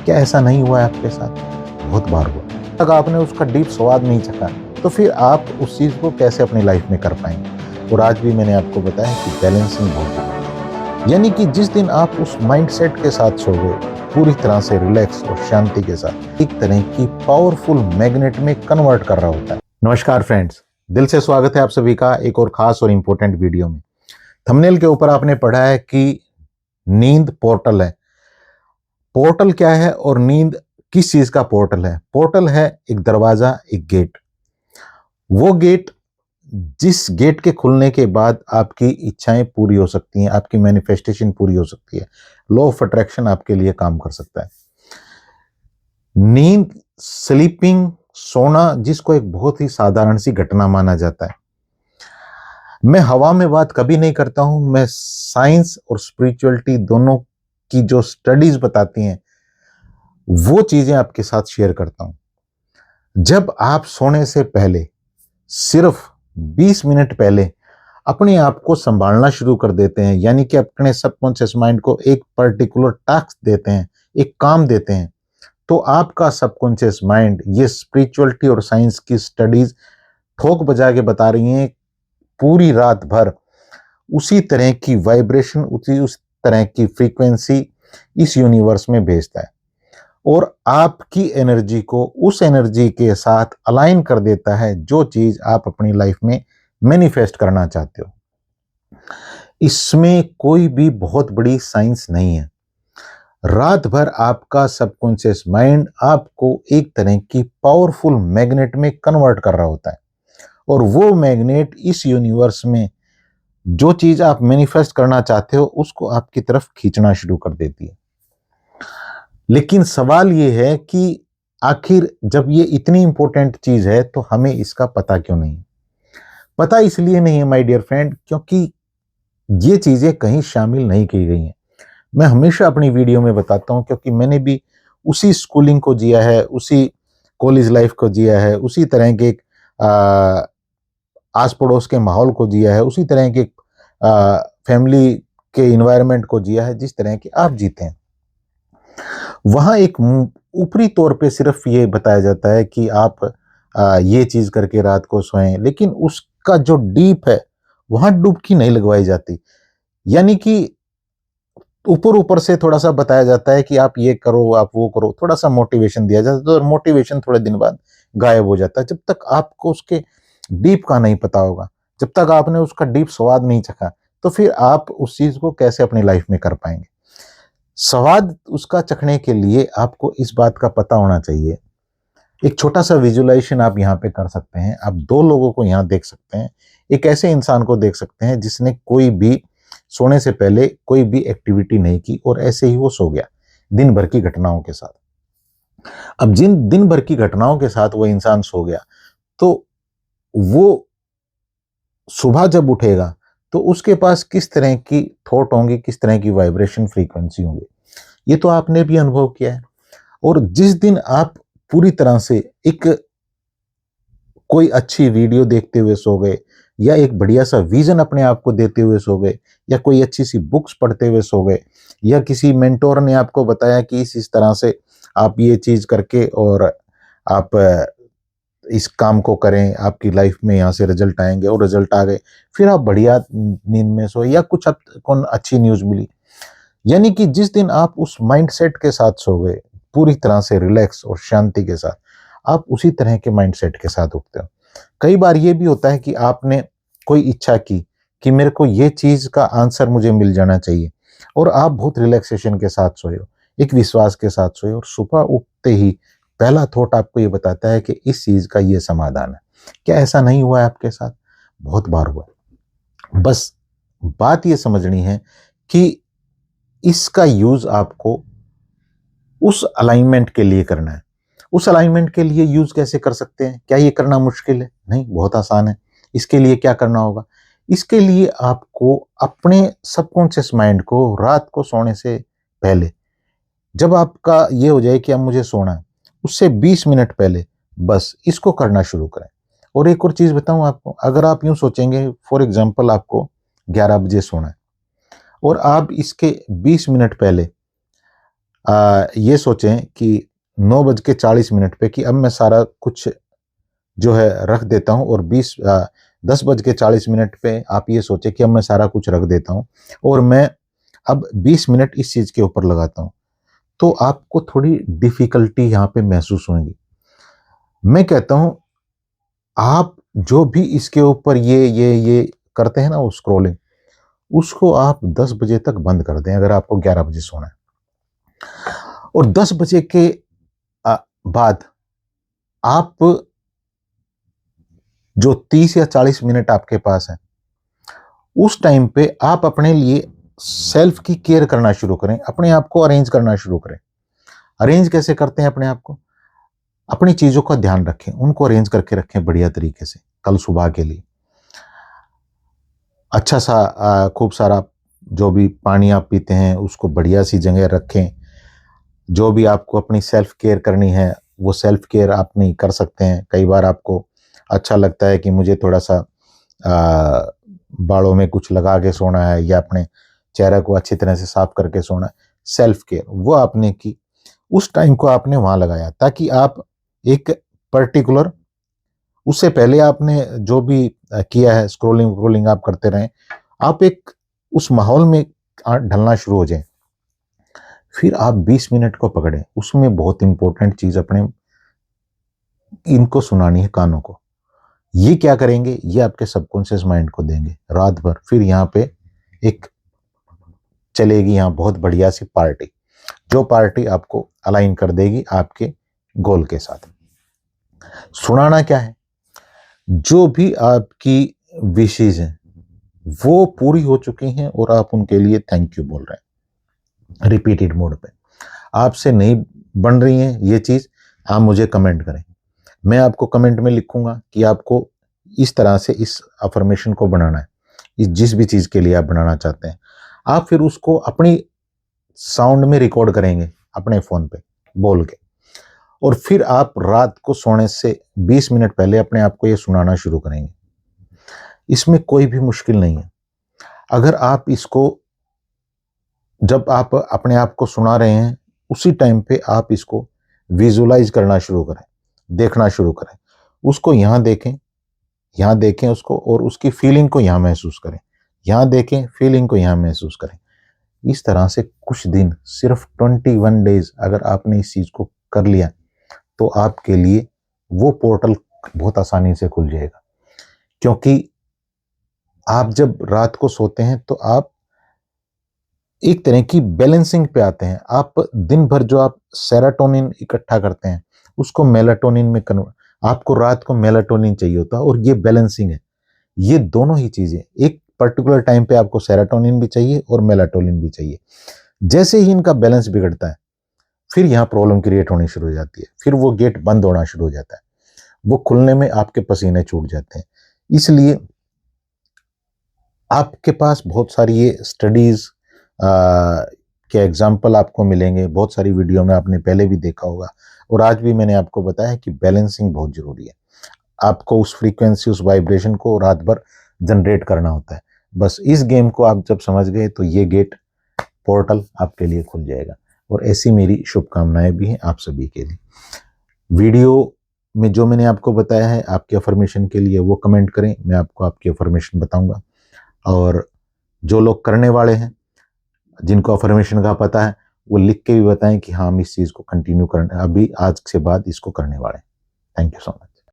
क्या ऐसा नहीं हुआ है आपके साथ? बहुत बार हुआ। तक आपने उसका डीप स्वाद नहीं चखा, तो फिर आप उस चीज़ को कैसे अपनी लाइफ में कर पाएंगे? और आज भी मैंने आपको बताया कि बैलेंसिंग बहुत जरूरी है। यानी कि जिस दिन आप उस माइंडसेट के साथ सो गए, पूरी तरह से रिलैक्स और शांति के साथ, एक तरह की पावरफुल मैग्नेट में कन्वर्ट कर रहा होता है। नमस्कार फ्रेंड्स, दिल से स्वागत है आप सभी का एक और खास और इंपॉर्टेंट वीडियो में। थंबनेल के ऊपर आपने पढ़ा है कि नींद पोर्टल है। पोर्टल क्या है और नींद किस चीज का पोर्टल है? पोर्टल है एक दरवाजा, एक गेट। वो गेट, जिस गेट के खुलने के बाद आपकी इच्छाएं पूरी हो सकती हैं, आपकी मैनिफेस्टेशन पूरी हो सकती है, लॉ ऑफ अट्रैक्शन आपके लिए काम कर सकता है। नींद, स्लीपिंग, सोना, जिसको एक बहुत ही साधारण सी घटना माना जाता है। मैं हवा में बात कभी नहीं करता हूं, मैं साइंस और स्पिरिचुअलिटी दोनों की जो स्टडीज बताती हैं वो चीजें आपके साथ शेयर करता हूं। जब आप सोने से पहले सिर्फ 20 मिनट पहले अपने आप को संभालना शुरू कर देते हैं, यानी कि अपने सबकॉन्शियस माइंड को एक पर्टिकुलर टास्क देते हैं, एक काम देते हैं, तो आपका सबकॉन्शियस माइंड, ये स्पिरिचुअलिटी और साइंस की स्टडीज ठोक बजा के बता रही हैं, पूरी रात भर उसी तरह की वाइब्रेशन, उस तरह की फ्रीक्वेंसी इस यूनिवर्स में भेजता है और आपकी एनर्जी को उस एनर्जी के साथ अलाइन कर देता है जो चीज आप अपनी लाइफ में मैनिफेस्ट करना चाहते हो। इसमें कोई भी बहुत बड़ी साइंस नहीं है। रात भर आपका सबकॉन्शियस माइंड आपको एक तरह की पावरफुल मैग्नेट में कन्वर्ट कर रहा होता है और वो मैग्नेट इस यूनिवर्स में जो चीज आप मैनिफेस्ट करना चाहते हो उसको आपकी तरफ खींचना शुरू कर देती है। लेकिन सवाल ये है कि आखिर जब ये इतनी इंपॉर्टेंट चीज है तो हमें इसका पता क्यों नहीं? पता इसलिए नहीं है माय डियर फ्रेंड, क्योंकि ये चीजें कहीं शामिल नहीं की गई हैं। मैं हमेशा अपनी वीडियो में बताता हूं, क्योंकि मैंने भी उसी स्कूलिंग को जिया है, उसी कॉलेज लाइफ को जिया है, उसी तरह के आस पड़ोस के माहौल को जिया है, उसी तरह के फैमिली के इन्वायरमेंट को जिया है जिस तरह के आप जीते हैं। वहां एक ऊपरी तौर पे सिर्फ ये बताया जाता है कि आप ये चीज करके रात को सोएं, लेकिन उसका जो डीप है वहां डुबकी नहीं लगवाई जाती। यानी कि ऊपर ऊपर से थोड़ा सा बताया जाता है कि आप ये करो, आप वो करो, थोड़ा सा मोटिवेशन दिया जाता है, तो मोटिवेशन थोड़े दिन बाद गायब हो जाता है। जब तक आपको उसके डीप का नहीं पता होगा, जब तक आपने उसका डीप स्वाद नहीं चखा, तो फिर आप उस चीज को कैसे अपनी लाइफ में कर पाएंगे? स्वाद उसका चखने के लिए आपको इस बात का पता होना चाहिए। एक छोटा सा विजुअलाइजेशन आप यहाँ पे कर सकते हैं। आप दो लोगों को यहाँ देख सकते हैं। एक ऐसे इंसान को देख सकते हैं जिसने कोई भी सोने से पहले कोई भी एक्टिविटी नहीं की और ऐसे ही वो सो गया दिन भर की घटनाओं के साथ। अब जिन दिन भर की घटनाओं के साथ वो इंसान सो गया, तो वो सुबह जब उठेगा तो उसके पास किस तरह की थॉट होंगे, किस तरह की वाइब्रेशन फ्रीक्वेंसी होंगे, ये तो आपने भी अनुभव किया है। और जिस दिन आप पूरी तरह से एक कोई अच्छी वीडियो देखते हुए सो गए, या एक बढ़िया सा विजन अपने आप को देते हुए सो गए, या कोई अच्छी सी बुक्स पढ़ते हुए सो गए, या किसी मेंटोर ने आपको बताया कि इस तरह से आप ये चीज करके और आप इस काम को करें, आपकी लाइफ में यहाँ से रिजल्ट आएंगे, और रिजल्ट आ गए, फिर आप बढ़िया नींद में सोए, या कुछ आपको अच्छी न्यूज मिली। यानी कि जिस दिन आप उस माइंडसेट के साथ सो गए, पूरी तरह से रिलैक्स और शांति के साथ, आप उसी तरह के माइंडसेट के साथ उठते हो। कई बार ये भी होता है कि आपने कोई इच्छा की कि मेरे को ये चीज का आंसर मुझे मिल जाना चाहिए, और आप बहुत रिलैक्सेशन के साथ सोए हो, एक विश्वास के साथ सोए, और सुबह उठते ही पहला थॉट आपको ये बताता है कि इस चीज का ये समाधान है। क्या ऐसा नहीं हुआ है आपके साथ? बहुत बार हुआ है। बस बात ये समझनी है कि इसका यूज आपको उस अलाइनमेंट के लिए करना है। उस अलाइनमेंट के लिए यूज कैसे कर सकते हैं? क्या ये करना मुश्किल है? नहीं, बहुत आसान है। इसके लिए क्या करना होगा? इसके लिए आपको अपने सबकॉन्शियस माइंड को रात को सोने से पहले, जब आपका ये हो जाए कि अब मुझे सोना है, उससे 20 मिनट पहले बस इसको करना शुरू करें। और एक और चीज बताऊं आपको, अगर आप यूं सोचेंगे, फॉर एग्जाम्पल आपको 11 बजे सोना है, और आप इसके 20 मिनट पहले ये सोचें कि 9:40 पे कि अब मैं सारा कुछ जो है रख देता हूँ, और 10:40 पे आप ये सोचें कि अब मैं सारा कुछ रख देता हूँ और मैं अब 20 मिनट इस चीज़ के ऊपर लगाता हूँ, तो आपको थोड़ी डिफ़िकल्टी यहाँ पे महसूस होगी। मैं कहता हूँ, आप जो भी इसके ऊपर ये करते हैं ना वो स्क्रॉलिंग, उसको आप 10 बजे तक बंद कर दें अगर आपको 11 बजे सोना है। और 10 बजे के बाद आप जो 30 या 40 मिनट आपके पास है, उस टाइम पे आप अपने लिए सेल्फ की केयर करना शुरू करें, अपने आप को अरेंज करना शुरू करें। अरेंज कैसे करते हैं अपने आप को? अपनी चीज़ों का ध्यान रखें, उनको अरेंज करके रखें बढ़िया तरीके से, कल सुबह के लिए। अच्छा सा खूब सारा जो भी पानी आप पीते हैं, उसको बढ़िया सी जगह रखें। जो भी आपको अपनी सेल्फ केयर करनी है, वो सेल्फ केयर आप नहीं कर सकते हैं। कई बार आपको अच्छा लगता है कि मुझे थोड़ा-सा बालों में कुछ लगा के सोना है या अपने चेहरे को अच्छी तरह से साफ करके सोना है। सेल्फ केयर वो आपने की, उस टाइम को आपने वहाँ लगाया ताकि आप एक पर्टिकुलर, उससे पहले आपने जो भी किया है स्क्रॉलिंग-वक्रॉलिंग आप करते रहें, आप एक उस माहौल में ढलना शुरू हो जाएँ। फिर आप 20 मिनट को पकड़ें, उसमें बहुत इंपॉर्टेंट चीज़ अपने इनको सुनानी है कानों को। ये क्या करेंगे, ये आपके सबकॉन्शियस माइंड को देंगे रात भर। फिर यहाँ पे एक चलेगी यहाँ बहुत बढ़िया सी पार्टी, जो पार्टी आपको अलाइन कर देगी आपके गोल के साथ। सुनाना क्या है? जो भी आपकी विशेज़ हैं, वो पूरी हो चुकी हैं और आप उनके लिए थैंक यू बोल रहे हैं, रिपीटेड मोड पे। आपसे नहीं बन रही हैं ये चीज़, आप मुझे कमेंट करें। मैं आपको कमेंट में लिखूँगा कि आपको इस तरह से इस अफ़र्मेशन को बनाना है, इस जिस भी चीज़ के लिए आप बनाना चाहते हैं। आप फिर उसको अपनी साउंड में रिकॉर्ड करेंगे, अपने फ़ोन पे बोल के, और फिर आप रात को सोने से 20 मिनट पहले अपने आप को ये सुनाना शुरू करेंगे। इसमें कोई भी मुश्किल नहीं है। अगर आप इसको, जब आप अपने आप को सुना रहे हैं, उसी टाइम पे आप इसको विजुअलाइज़ करना शुरू करें, देखना शुरू करें। उसको यहाँ देखें उसको, और उसकी फीलिंग को यहाँ महसूस करें। यहाँ देखें, फीलिंग को यहाँ महसूस करें। इस तरह से कुछ दिन, सिर्फ 21 डेज़ अगर आपने इस चीज़ को कर लिया, तो आपके लिए वो पोर्टल बहुत आसानी से खुल जाएगा। क्योंकि आप जब रात को सोते हैं, तो आप एक तरह की बैलेंसिंग पे आते हैं। आप दिन भर जो आप सेरोटोनिन इकट्ठा करते हैं, उसको मेलाटोनिन में कन्वर्ट, आपको रात को मेलाटोनिन चाहिए होता है, और ये बैलेंसिंग है। ये दोनों ही चीज़ें, एक पर्टिकुलर टाइम पे आपको सेरोटोनिन भी चाहिए और मेलाटोनिन भी चाहिए। जैसे ही इनका बैलेंस बिगड़ता है, फिर यहाँ प्रॉब्लम क्रिएट होनी शुरू हो जाती है। फिर वो गेट बंद होना शुरू हो जाता है। वो खुलने में आपके पसीने छूट जाते हैं। इसलिए आपके पास बहुत सारी ये स्टडीज़ के एग्जाम्पल आपको मिलेंगे, बहुत सारी वीडियो में आपने पहले भी देखा होगा, और आज भी मैंने आपको बताया कि बैलेंसिंग बहुत ज़रूरी है। आपको उस फ्रीक्वेंसी, उस वाइब्रेशन को रात भर जनरेट करना होता है। बस इस गेम को आप जब समझ गए, तो ये गेट, पोर्टल आपके लिए खुल जाएगा, और ऐसी मेरी शुभकामनाएं भी हैं आप सभी के लिए। वीडियो में जो मैंने आपको बताया है आपके अफर्मेशन के लिए, वो कमेंट करें, मैं आपको आपकी अफर्मेशन बताऊंगा। और जो लोग करने वाले हैं, जिनको अफर्मेशन का पता है, वो लिख के भी बताएं कि हाँ, हम इस चीज़ को कंटिन्यू करने, अभी आज से बाद इसको करने वाले हैं। Thank you so much.